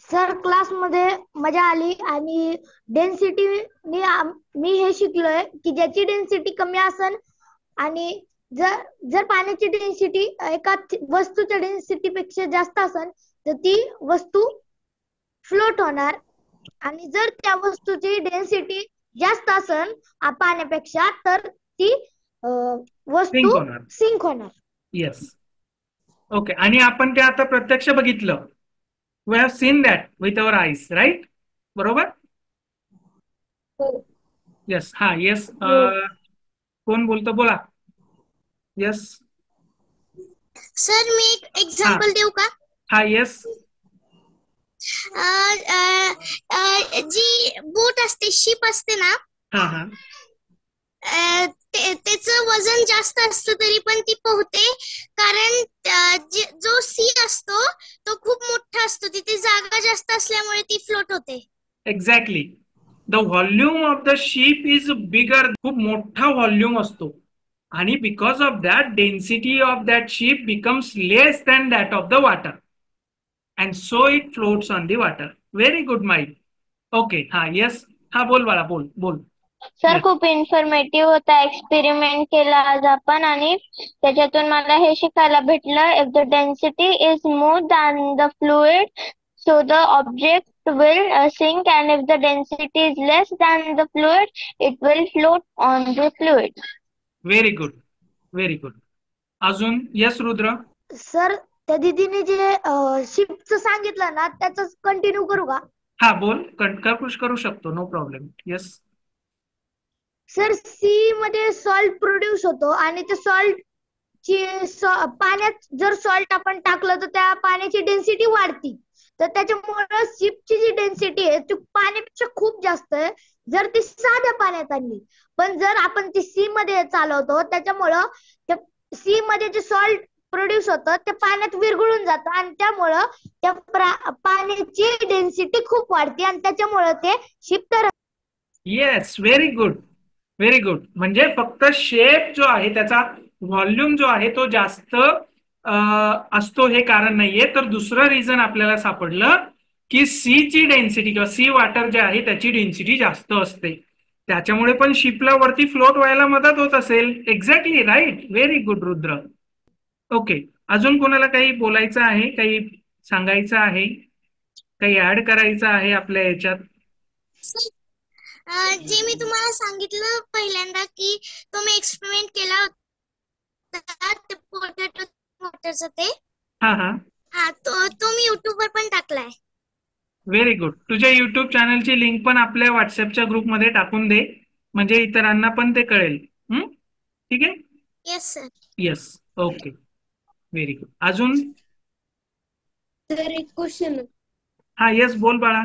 Sir क्लासमध्ये मजा आली आणि डेन्सिटी मी हे शिकलोय की ज्याची डेन्सिटी कमी असेल आणि जर जर पाण्याची डेन्सिटी एका वस्तूच्या डेन्सिटी पेक्षा जास्त असेल तर ती वस्तू फ्लोट होणार आणि जर त्या वस्तूची डेन्सिटी जास्त असेल पाण्यापेक्षा तर ती वस्तू सिंक होणार. सिंक होणार. येस. ओके. आणि आपण ते आता प्रत्यक्ष बघितलं. We have seen that with our eyes, right? बरोबर. हो. येस. हा. येस. हो. कोण बोलतो बोला. येस. सर मी एक हा. एक्झाम्पल देऊ का? हा. येस. जी बोट असते, शिप असते ना, हा. हा. त्याचं वजन जास्त असतं तरी पण ती पोहते, कारण जो सी असतो तो खूप मोठा असतो, तिथे जागा जास्त असल्यामुळे ती फ्लोट होते. Exactly. The volume of the ship is bigger. खूप मोठा व्हॉल्यूम असतो आणि because of that density of that ship becomes less than that of the water and so it floats on the water. Very good mind. Okay. हा. Yes. हा. बोल बाळा. बोल बोल. Sir Yes. खूप इन्फॉर्मेटिव्ह होता. एक्सपेरिमेंट केला आज आपण आणि त्याच्यातून मला हे शिकायला भेटलं, if the density is more than the fluid so the object will sink and if the density is less than the fluid it will float on the fluid. Very good. Very good. अजून. Yes Rudra. Sir त्या दीदीने जे शिपचं सांगितलं ना त्याच continue करू का? हा. बोल. करू शकतो. No problem. Yes. Sir sea मध्ये सॉल्ट प्रोड्यूस होतो आणि ते सॉल्ट ची पाण्यात जर सॉल्ट आपण टाकलं तर त्या पाण्याची डेन्सिटी वाढती, तर त्याच्यामुळे शिपची जी डेन्सिटी आहे ती पाण्यापेक्षा खूप जास्त आहे जर ती साध्या पाण्यात आणली. पण जर आपण ती सी मध्ये चालवतो त्याच्यामुळं त्या सी मध्ये जे सॉल्ट प्रोड्यूस होतं ते पाण्यात विरघळून जातं आणि त्यामुळं त्या पाण्याची डेन्सिटी खूप वाढते आणि त्याच्यामुळं ते शिप तर. Yes. Very good. Very good. म्हणजे फक्त शेप जो आहे त्याचा व्हॉल्यूम जो आहे तो जास्त असतो हे कारण नाहीये, तर दुसरं रिझन आपल्याला सापडलं की सी ची डेन्सिटी किंवा सी वॉटर जे आहे त्याची डेन्सिटी जास्त असते, त्याच्यामुळे पण शिपला वरती फ्लोट व्हायला मदत होत असेल. Exactly right. Very good Rudra. Okay. अजून कोणाला काही बोलायचं आहे, काही सांगायचं आहे, काही ऍड करायचं आहे आपल्या याच्यात? जे मी तुम्हाला सांगितलं पहिल्यांदा की तुम्ही एक्सपेरिमेंट केला होता ते पोटॅटो वॉटरचं ते. हा. हा. हा, तो मी युट्यूबवर पण टाकलाय. Very good. तुझ्या युट्यूब चॅनलची लिंक पण आपल्या व्हॉट्सअपच्या ग्रुपमध्ये टाकून दे, म्हणजे इतरांना पण ते कळेल. ठीक आहे. Yes sir. Yes. Okay. Very good. अजून. सर एक क्वेश्चन. हा. येस. बोल बाळा.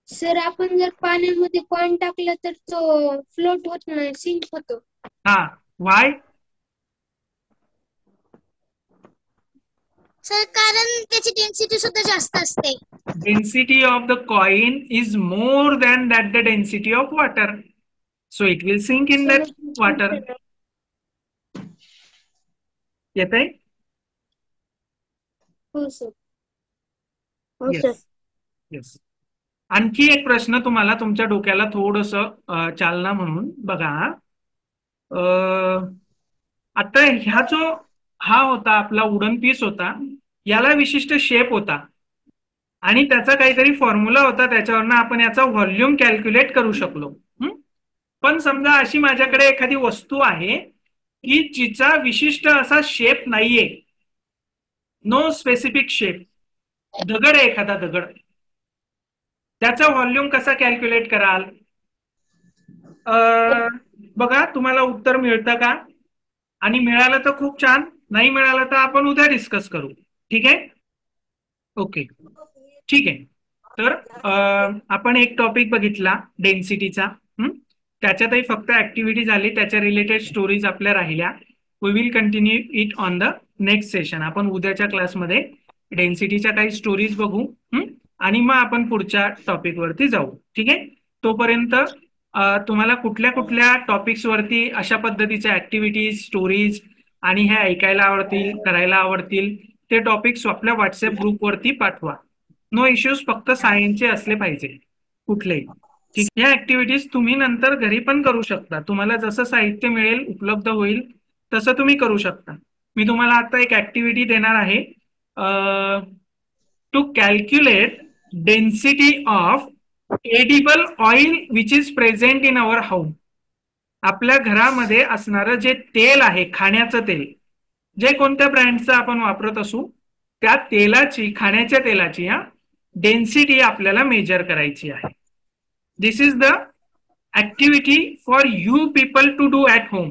सर आपण जर पाण्यामध्ये कॉइन टाकलं तर तो फ्लोट होत नाही, सिंक होतो. हा. वाय? सर कारण त्याची डेन्सिटी सुद्धा जास्त असते. Density of the coin is more than that the density of water, so it will sink in that water. येत आहे? हो सर. येस. येस. आणखी एक प्रश्न तुम्हाला तुमच्या डोक्याला थोडस चालना म्हणून बघा. आता ह्या जो हा होता आपला वुडन पीस होता, याला विशिष्ट शेप होता आणि त्याचा काहीतरी फॉर्म्युला होता, त्याच्यावरनं आपण याचा व्हॉल्यूम कॅल्क्युलेट करू शकलो. पण समजा अशी माझ्याकडे एखादी वस्तू आहे की जिचा विशिष्ट असा शेप नाहीये, नो स्पेसिफिक शेप. दगड आहे एखादा दगड, त्याचा व्हॉल्यूम कसा कॅल्क्युलेट कराल? बघा तुम्हाला उत्तर मिळतं का? आणि मिळालं तर खूप छान, नाही मिळालं तर आपण उद्या डिस्कस करू. ठीक आहे. ओके. ठीक आहे. तर आपण एक टॉपिक बघितला डेन्सिटीचा. त्याच्यातही फक्त ऍक्टिव्हिटी झाली, त्याच्या रिलेटेड स्टोरीज आपल्या राहिल्या. We will continue it on the next session. आपण उद्याच्या क्लासमध्ये डेन्सिटीच्या काही स्टोरीज बघू आणि मग आपण पुढच्या टॉपिक वरती जाऊ. ठीक आहे. तोपर्यंत तुम्हाला कुठल्या कुठल्या टॉपिक्स वरती अशा पद्धतीच्या ऍक्टिव्हिटीज, स्टोरीज आणि ह्या ऐकायला आवडतील, करायला आवडतील, ते टॉपिक्स आपल्या व्हॉट्सअप ग्रुपवरती पाठवा. नो इश्यूज, फक्त सायन्सचे असले पाहिजे कुठलेही. ठीक. या ऍक्टिव्हिटीज तुम्ही नंतर घरी पण करू शकता. तुम्हाला जसं साहित्य मिळेल, उपलब्ध होईल तसं तुम्ही करू शकता. मी तुम्हाला आता एक ऍक्टिव्हिटी देणार आहे, to calculate density of edible oil which is present in our house. आपल्या घरामध्ये असणारं जे तेल आहे, खाण्याचं तेल, जे कोणत्या ब्रँडचं आपण वापरत असू, त्या तेलाची, खाण्याच्या तेलाची डेन्सिटी आपल्याला मेजर करायची आहे. This is the activity for you people to do at home.